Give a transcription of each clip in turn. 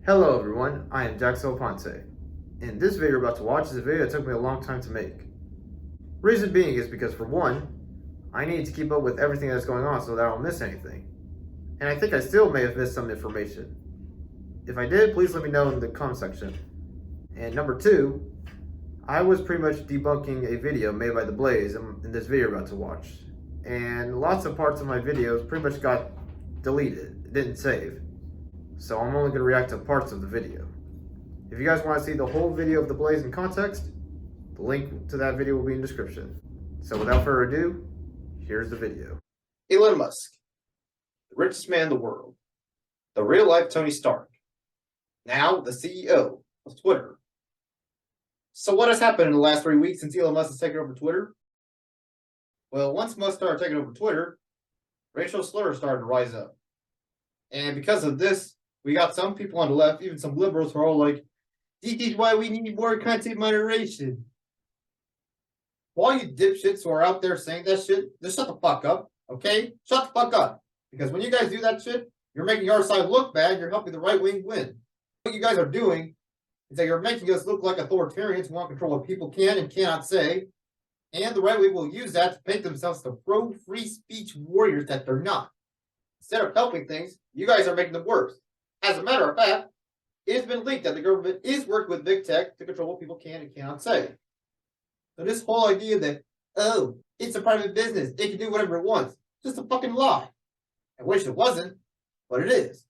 Hello everyone, I am Silva-Ponte. And this video you're about to watch is a video that took me a long time to make. Reason being is because for one, I need to keep up with everything that's going on so that I don't miss anything. And I think I still may have missed some information. If I did, please let me know in the comment section. And number two, I was pretty much debunking a video made by The Blaze in this video you're about to watch. And lots of parts of my videos pretty much got deleted, it didn't save. So I'm only going to react to parts of the video. If you guys want to see the whole video of The Blaze in context, the link to that video will be in the description. So without further ado, here's the video. Elon Musk, the richest man in the world, the real-life Tony Stark, now the CEO of Twitter. So what has happened in the last 3 weeks since Elon Musk has taken over Twitter? Well, once Musk started taking over Twitter, racial slurs started to rise up. And because of this, we got some people on the left, even some liberals, who are all like, this is why we need more content moderation. For all you dipshits who are out there saying that shit, just shut the fuck up, okay? Shut the fuck up. Because when you guys do that shit, you're making our side look bad, you're helping the right wing win. What you guys are doing is that you're making us look like authoritarians who want to control what people can and cannot say, and the right wing will use that to paint themselves the pro-free speech warriors that they're not. Instead of helping things, you guys are making them worse. As a matter of fact, it has been leaked that the government is working with big tech to control what people can and cannot say. So this whole idea that, oh, it's a private business, it can do whatever it wants, just a fucking lie. I wish it wasn't, but it is.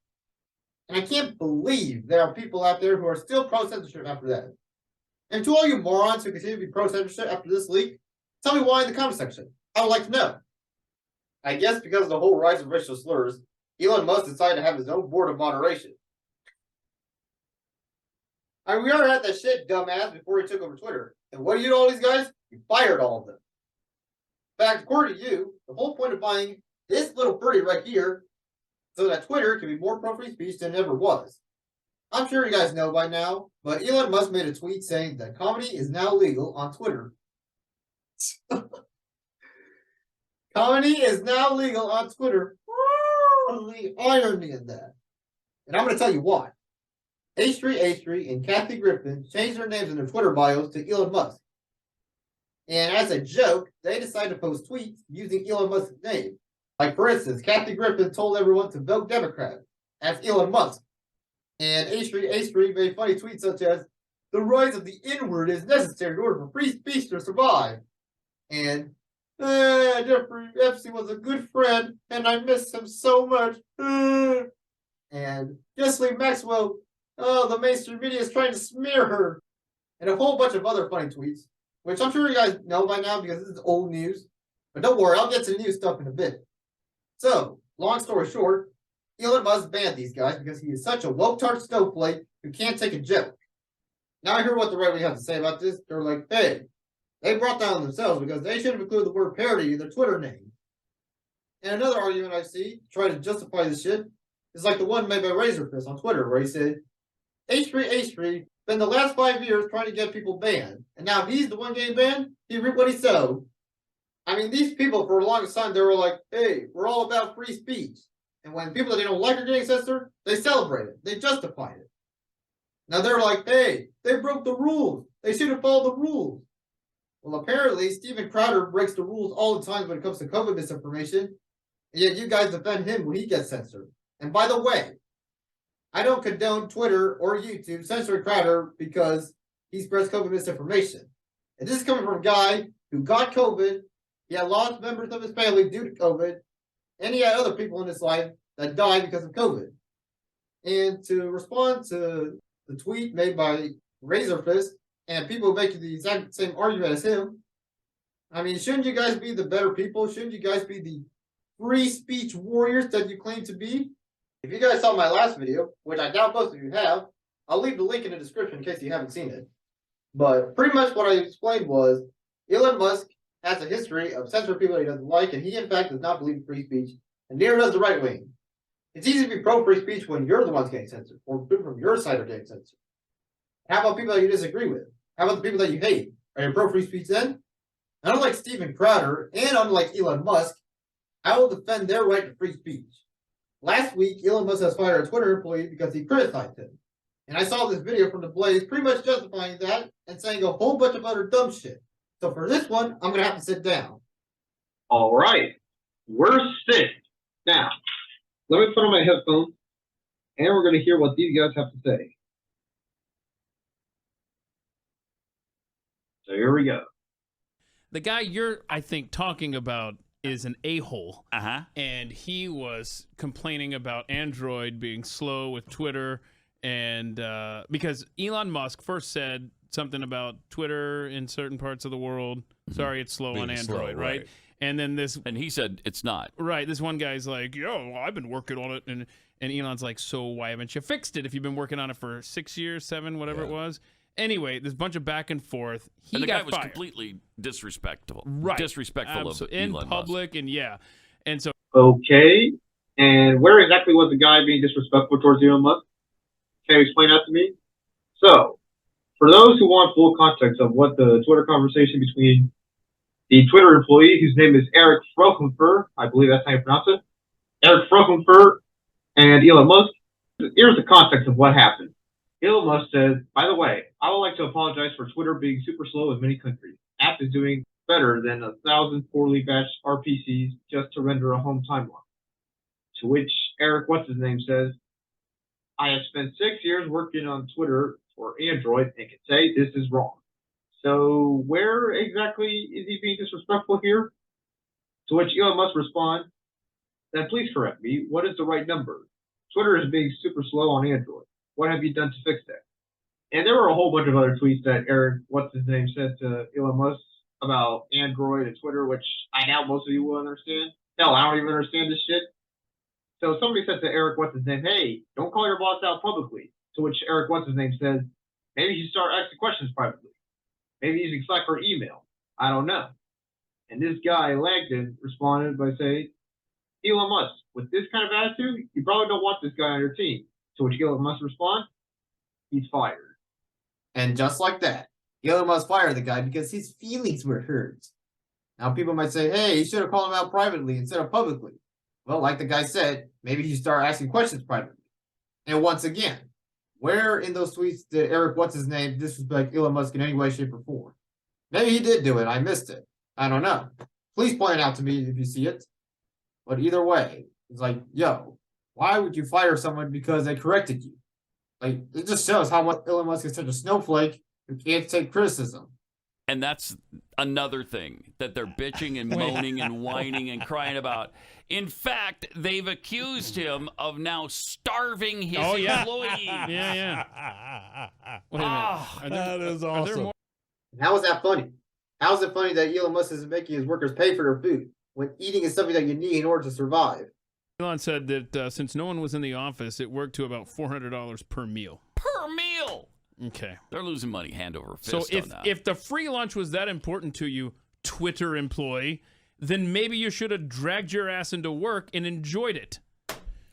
And I can't believe there are people out there who are still pro-censorship after that. And to all you morons who continue to be pro-censorship after this leak, tell me why in the comment section. I would like to know. I guess because of the whole rise of racial slurs, Elon Musk decided to have his own board of moderation. I mean, we already had that shit, dumbass, before he took over Twitter. And what do you do, all these guys? You fired all of them. In fact, according to you, the whole point of buying this little birdie right here so that Twitter can be more pro-free speech than it ever was. I'm sure you guys know by now, but Elon Musk made a tweet saying that comedy is now legal on Twitter. Comedy is now legal on Twitter. The irony in that. And I'm going to tell you why. H3H3 and Kathy Griffin changed their names in their Twitter bios to Elon Musk. And as a joke, they decided to post tweets using Elon Musk's name. Like, for instance, Kathy Griffin told everyone to vote Democrat as Elon Musk. And H3H3 made funny tweets such as, the rise of the N-word is necessary in order for free speech to survive. And, Jeffrey Epstein was a good friend, and I miss him so much. And Ghislaine Maxwell, oh, the mainstream media is trying to smear her. And a whole bunch of other funny tweets, which I'm sure you guys know by now because this is old news. But don't worry, I'll get to the new stuff in a bit. So, long story short, Elon Musk banned these guys because he is such a woke-tart snowflake who can't take a joke. Now I hear what the right wing has to say about this. They're like, hey, they brought down themselves because they should have included the word parody in their Twitter name. And another argument I see, trying to justify this shit, is like the one made by Razorfist on Twitter, where he said, H3H3 spent the last 5 years trying to get people banned, and now he's the one getting banned? He reaped what he sowed. I mean, these people, for the longest time, they were like, hey, we're all about free speech. And when people that they don't like are getting censored, they celebrate it. They justify it. Now they're like, hey, they broke the rules. They should have followed the rules. Well, apparently, Steven Crowder breaks the rules all the time when it comes to COVID misinformation, and yet you guys defend him when he gets censored. And by the way, I don't condone Twitter or YouTube censoring Crowder because he spreads COVID misinformation. And this is coming from a guy who got COVID, he had lost members of his family due to COVID, and he had other people in his life that died because of COVID. And to respond to the tweet made by Razorfist, and people making the exact same argument as him, I mean, shouldn't you guys be the better people? Shouldn't you guys be the free speech warriors that you claim to be? If you guys saw my last video, which I doubt most of you have, I'll leave the link in the description in case you haven't seen it. But pretty much what I explained was, Elon Musk has a history of censoring people that he doesn't like, and he in fact does not believe in free speech, and neither does the right wing. It's easy to be pro-free speech when you're the ones getting censored, or people from your side are getting censored. How about people that you disagree with? How about the people that you hate? Are you pro-free speech then? And unlike Steven Crowder, and unlike Elon Musk, I will defend their right to free speech. Last week, Elon Musk has fired a Twitter employee because he criticized him. And I saw this video from the Blaze pretty much justifying that and saying a whole bunch of other dumb shit. So for this one, I'm going to have to sit down. All right. We're sit. Now, let me put on my headphones, and we're going to hear what these guys have to say. So here we go. The guy you're, I think, talking about is an a-hole. Uh-huh. And he was complaining about Android being slow with Twitter, and because Elon Musk first said something about Twitter in certain parts of the world. Sorry, it's slow on Android, right? And then And he said it's not. Right, this one guy's like, yo, well, I've been working on it. And Elon's like, so why haven't you fixed it if you've been working on it for 6 years, 7, whatever it was? Anyway, there's a bunch of back and forth. And the guy was fired. completely disrespectful. Right. Disrespectful of in Elon public, Musk. and yeah. And so Okay. And where exactly was the guy being disrespectful towards Elon Musk? Can you explain that to me? So, for those who want full context of what the Twitter conversation between the Twitter employee, whose name is Eric Frockenfer, I believe that's how you pronounce it, Eric Frockenfer and Elon Musk, here's the context of what happened. Elon Musk says, by the way, I would like to apologize for Twitter being super slow in many countries. App is doing better than 1,000 poorly batched RPCs just to render a home timeline. To which Eric, what's-his-name, says, I have spent 6 years working on Twitter for Android and can say this is wrong. So where exactly is he being disrespectful here? To which Elon Musk responds, then please correct me, what is the right number? Twitter is being super slow on Android. What have you done to fix that? And there were a whole bunch of other tweets that Eric, what's-his-name, said to Elon Musk about Android and Twitter, which I doubt most of you will understand. Hell, I don't even understand this shit. So somebody said to Eric, what's-his-name, hey, don't call your boss out publicly. To which Eric, what's-his-name, says, maybe you start asking questions privately. Maybe using Slack or email. I don't know. And this guy, Langdon, responded by saying, Elon Musk, with this kind of attitude, you probably don't want this guy on your team. To which Elon Musk responds, he's fired. And just like that, Elon Musk fired the guy because his feelings were hurt. Now people might say, hey, you should have called him out privately instead of publicly. Well, like the guy said, maybe you start asking questions privately. And once again, where in those tweets did Eric, what's-his-name, disrespect Elon Musk in any way, shape, or form? Maybe he did do it. I missed it. I don't know. Please point it out to me if you see it. But either way, it's like, yo, why would you fire someone because they corrected you? Like, it just shows how much Elon Musk is such a snowflake who can't take criticism. And that's another thing that they're bitching and moaning and whining and crying about. In fact, they've accused him of now starving his employees. yeah. Wait a minute. That is awesome. And how is that funny? How is it funny that Elon Musk is making his workers pay for their food when eating is something that you need in order to survive? Elon said that since no one was in the office, it worked to about $400 per meal. Per meal. Okay. They're losing money hand over fist So on that. if the free lunch was that important to you, Twitter employee, then maybe you should have dragged your ass into work and enjoyed it.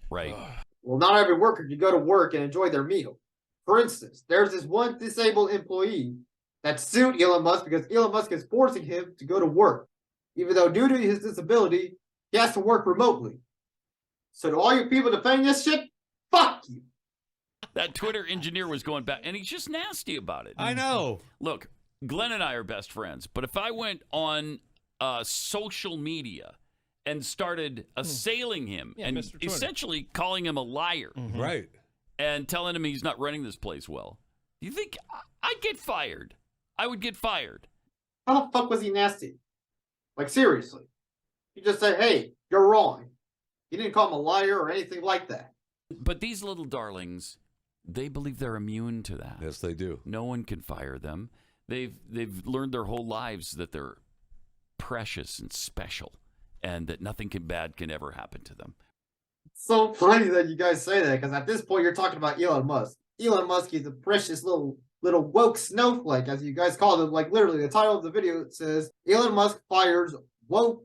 Right. Well, not every worker can go to work and enjoy their meal. For instance, there's this one disabled employee that sued Elon Musk because Elon Musk is forcing him to go to work, even though due to his disability, he has to work remotely. So to all you people defending this shit, fuck you. That Twitter engineer was going back, and he's just nasty about it. I know. Look, Glenn and I are best friends, but if I went on social media and started assailing him and Mr. Twitter. essentially calling him a liar Right. and telling him he's not running this place well, do you think I'd get fired? I would get fired. How the fuck was he nasty? Like, seriously. He just said, hey, you're wrong. He didn't call him a liar or anything like that. But these little darlings, they believe they're immune to that. Yes, they do. No one can fire them. They've learned their whole lives that they're precious and special, and that nothing bad can ever happen to them. It's so funny that you guys say that, because at this point you're talking about Elon Musk. Elon Musk is a precious little woke snowflake, as you guys called him. Like, literally, the title of the video says, Elon Musk fires woke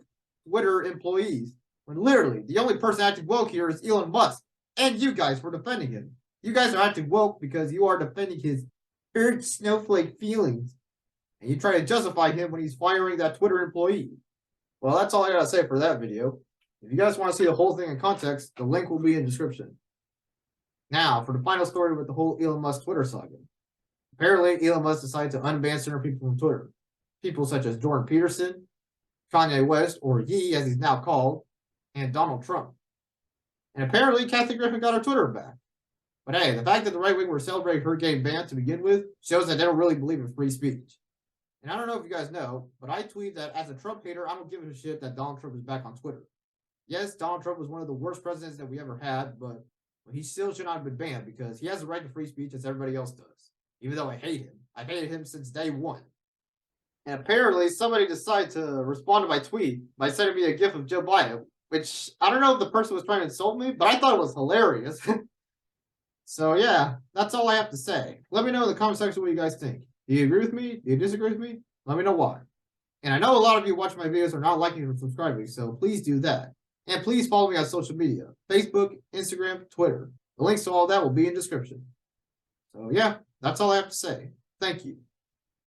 Twitter employees. When literally, the only person acting woke here is Elon Musk. And you guys for defending him. You guys are acting woke because you are defending his hurt snowflake feelings. And you try to justify him when he's firing that Twitter employee. Well, that's all I gotta say for that video. If you guys want to see the whole thing in context, the link will be in the description. Now, for the final story with the whole Elon Musk Twitter saga. Apparently, Elon Musk decided to unban certain people from Twitter. People such as Jordan Peterson, Kanye West, or Ye, as he's now called, and Donald Trump. And apparently, Kathy Griffin got her Twitter back. But hey, the fact that the right wing were celebrating her getting banned to begin with shows that they don't really believe in free speech. And I don't know if you guys know, but I tweet that as a Trump hater, I don't give a shit that Donald Trump is back on Twitter. Yes, Donald Trump was one of the worst presidents that we ever had, but he still should not have been banned because he has the right to free speech as everybody else does. Even though I hate him. I hated him since day one. And apparently somebody decided to respond to my tweet by sending me a gif of Joe Biden, which I don't know if the person was trying to insult me, but I thought it was hilarious. So yeah, that's all I have to say. Let me know in the comment section what you guys think. Do you agree with me? Do you disagree with me? Let me know why. And I know a lot of you watching my videos are not liking and subscribing, so please do that. And please follow me on social media. Facebook, Instagram, Twitter. The links to all that will be in the description. So yeah, that's all I have to say. Thank you.